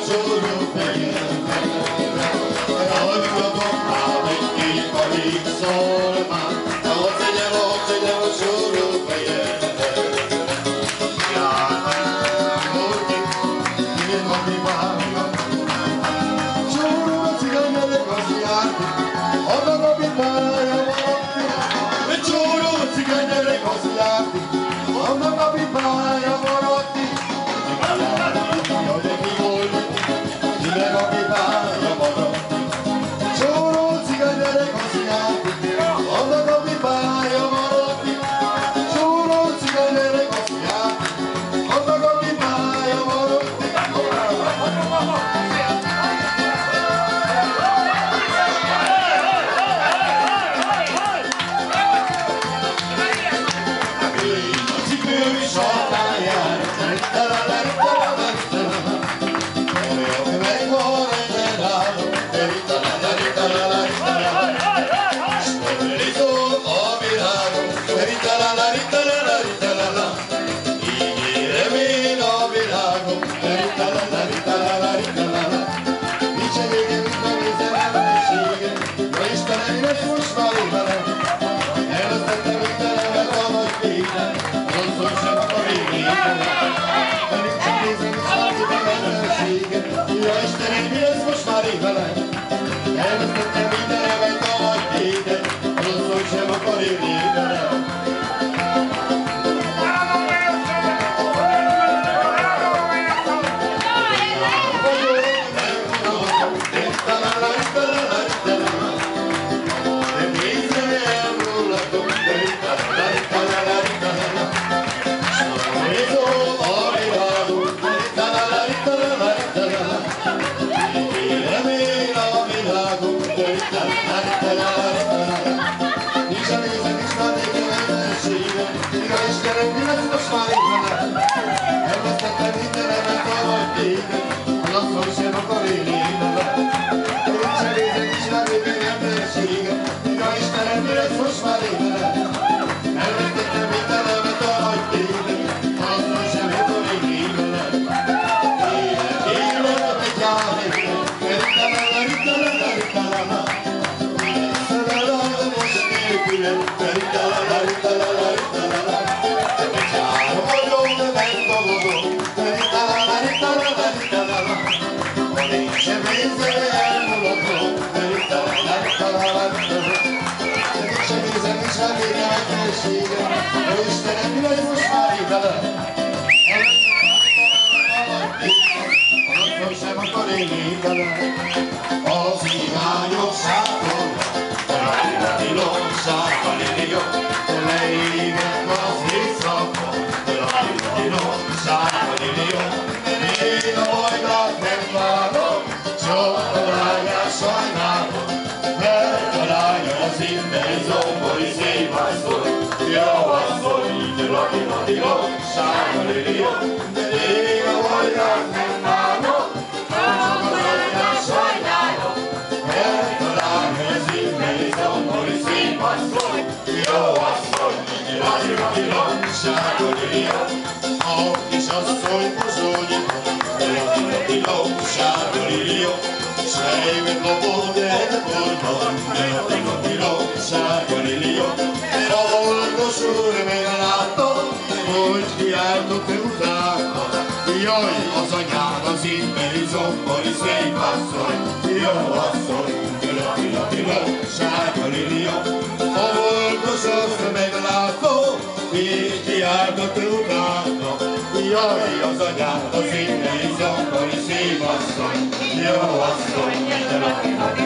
csóró fejemben. Hallgatom már, hogy ki alig szól már, ott legyen a csóró fejemben. Járnám, hogy én aki várja, csóró a cigányerek az járni, annak aki várja valaki. Csóró a cigányerek az járni, annak aki várja valaki. Ja Istenem, mi lesz most már én velem? Elvesztettem mindenemet, a nagy tétet, rosszul sem akar élni velem. Istenem, mi lesz most már így velem? Alatt sem akar élni velem. Az iványok sátorra, a tilomság, a liliok, leégett az éjszaka, a tilomság, a liliok. Én a boldát nem várom, sok a lányát sajnálom, mert a lány az innen zombori szép asszony. Jó asszony, így laki-laki-lak, sárga liliok, de ég a boldát nem várom, csak a lányát sajnálom, mert a lány az innen zombori szép asszony. Jó asszony, így laki-laki-lak, sárga liliok, a kis asszony pozsonyikon, laki-laki-lak, sárga liliok, sejmet lopott egy porban, laki-laki-lak, sárga liliok. Orvos úr, megláttam, hogy kiáltott ő utána. Jaj, az anyád az itteni zombori szép asszony. Jó asszony, laki-laki-lak, sárga lilia. Orvos úr, megláttam, így kiáltott ő utána. Jaj, az anyád az itteni zombori szép asszony. Jó asszony, laki-laki-lak.